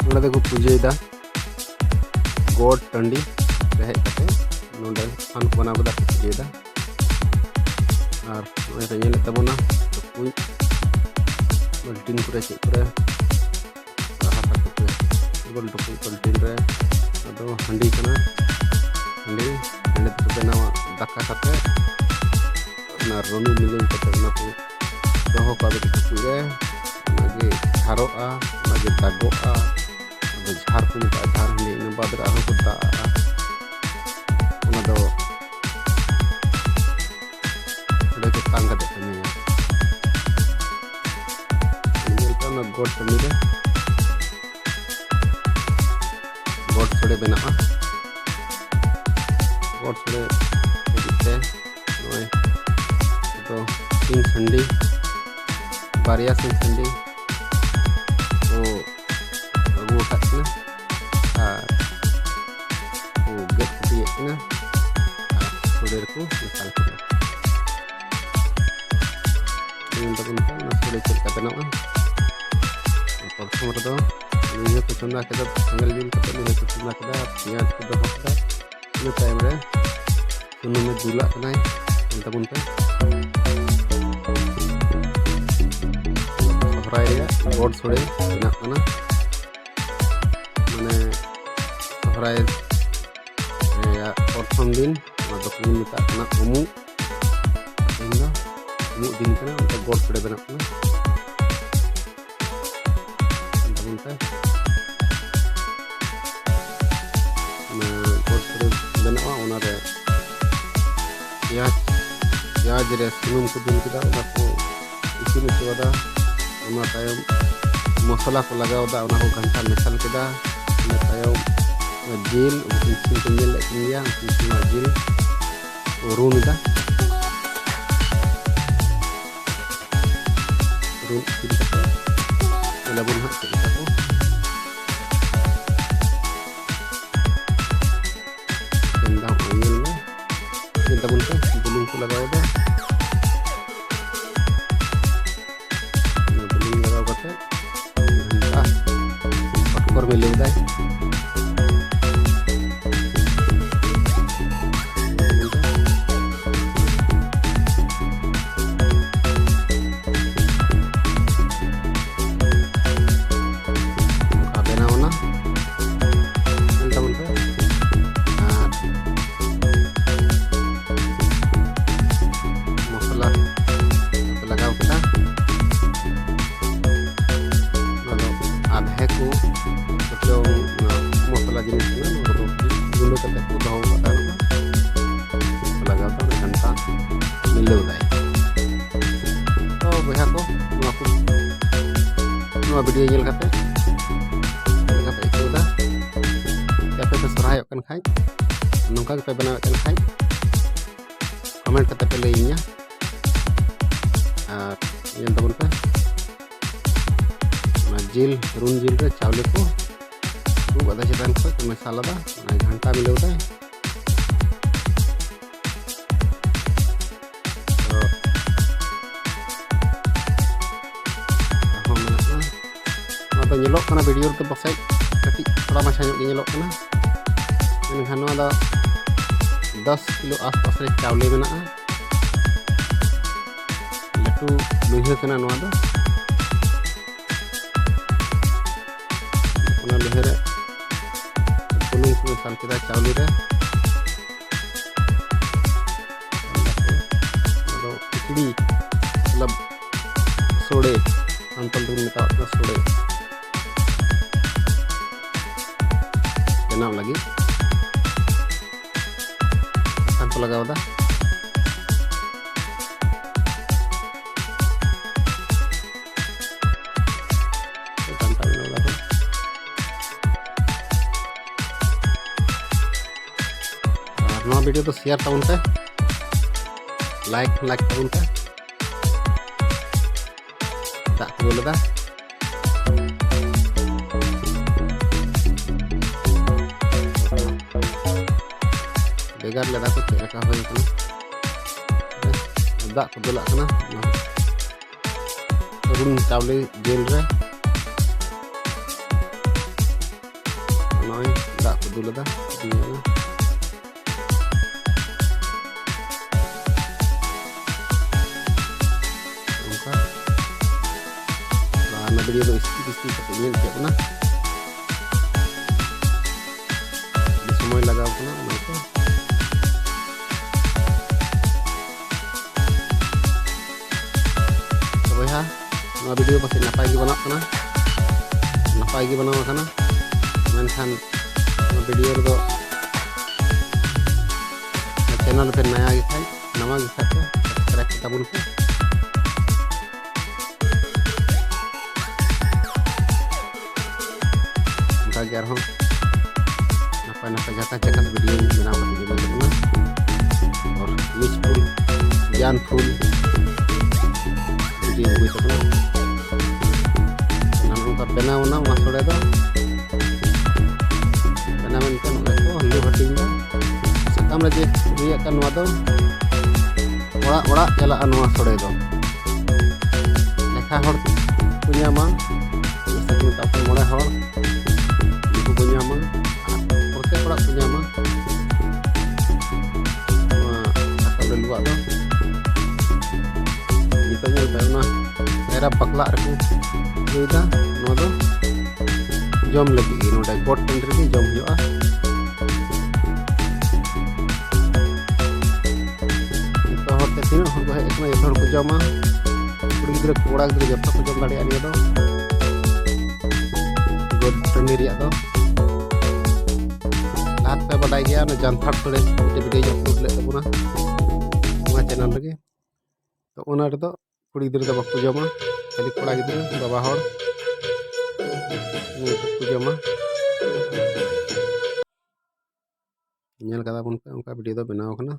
नोड़े को पूजा गोड टंडी हेज कते नोड़े थान को बनाव कदा पूजा और नोड़े पे नेले तबोना टुकुई बाल्टीन करे चेक करे हाथा टुकुई गोल टुकुई बाल्टीन रे अदो हंडी कना हंडी हंडी को बनावा दाका कते ना रोनु मिलन कते ना को दोहो पाबे टुकुई रे नागे झारोआ नागे दागोआ झार को मता झार हंडी इन बाद रे आरो को दा ओना दो ᱚᱸᱰᱮ ᱠᱚ ᱛᱟᱝ ᱠᱟᱛᱮ ᱠᱟᱹᱢᱤᱭᱟ ᱧᱮᱞ ᱛᱟᱢ ᱚᱱᱟ ᱜᱚᱰ ᱴᱟᱺᱰᱤ ᱨᱮ ᱜᱚᱰ ᱥᱚᱲᱮ ᱵᱮᱱᱟᱜᱼᱟ ᱜᱚᱰ ᱥᱚᱲᱮ ᱞᱟᱹᱜᱤᱫ ᱛᱮ ᱱᱚᱜᱼᱚᱭ ᱫᱚ ᱥᱤᱝ ᱥᱟᱺᱰᱤ ᱵᱟᱨᱭᱟ ᱥᱤᱝ ᱥᱟᱺᱰᱤ ᱠᱚ ᱟᱹᱜᱩ ᱟᱠᱟᱫ ᱠᱤᱱᱟ ᱟᱨ ᱠᱚ ᱜᱮᱫ ᱠᱩᱴᱤᱭᱮᱫ ᱠᱤᱱᱟ ᱟᱨ ᱥᱚᱲᱮ ᱨᱮᱠᱚ ᱢᱮᱥᱟᱞ ᱠᱤᱱᱟ sudah cerita benar pertama itu ini pesannya kita tinggal jul kita ini pesannya kita pian kita hokda ini time re sunu में दूला कना है bunta sohrai ya god sore benak kana mane sohrai ya prothom din atau pun minta kana umu ini umu din kana untuk god sore benak kana bunta na god sore benak ona re प्याज रे सुनुम को दुल केदा ओना को इसिन होदा ओना तायम मसाला को लगावदा ओना को घंटा मिसल केदा ओना तायम जिल इसिन को मिल किया इसिन जिल रूनदा रून इसिन कते ओला बुन हाथ के को केंदा ओयल में केंदा बुन को लगावदा बुलुंग लगाव कते घंटा पटकर में लेदा बेनावना घंटा बनते लगाव कदा आधे को जो मसला जिनिस गुंडो कते को दहो कदा लगाव ता घंटा मिलौ दाय तो बहा को वीडियो नेल कते इकोदा यापे पे सराय कन खाय नोंका पे बनाव कन खाय कमेंट कते पे लइया yang teman pe जिल रूम जिल रे चावले को बदा चेतान को मसाला दा घंटा मिलाव दा तो nyelok kana video to pasai kati थोड़ा माछा nyok nyelok kana मेनखान नोआ दा 10 किलो आसपास रे चावले मेना लटू लुहिया कना नोआ दो ओना लुहिया रे बुलुंग को मसाल केदा चावले रे तो खिचड़ी मतलब सोड़े अंतल दूर में का सोड़े बनाव लगी को लगाव दा नवा वीडियो तो शेयर तबन पे लाइक तबन पे दाग को बोले दा बेगार लेदा को चेक रखा होई कना दाग को दुला कना रुन चावले जेल रे dulu dah karena video itu isi katanya dia pernah di semua lagau pernah itu coba ya nggak video pasti napai gimana kena napai gimana makana menkan video itu channel पे नया गिखाई नवा गिखाते subscribe kita bun ko agar hong napa jaka video bina apa video mana और miss full ज्ञान full video gue itu kan namun ka bena una masole do bena men kan itu helu hatinga sekam lagi dia kan wado ora jala anu masole do lekha hor punya mah bisa kita pun mulai hor punya mah proses orang punya mah akan luar tuh itu nya karena era pakla aku kita no tuh jom lagi no dai god country ni jom yo itu hote tino hor ko hek na hor ko joma kuri gidra kora gidra jap ko jom dare ani do god country riya do lahat pe badai gaya na janthar thore video upload le tabuna nova channel lagi to ona redo kuri gidra da bakku joma khali kora gidra baba hor ni bakku joma nyel kada pun pe onka video do benaw kana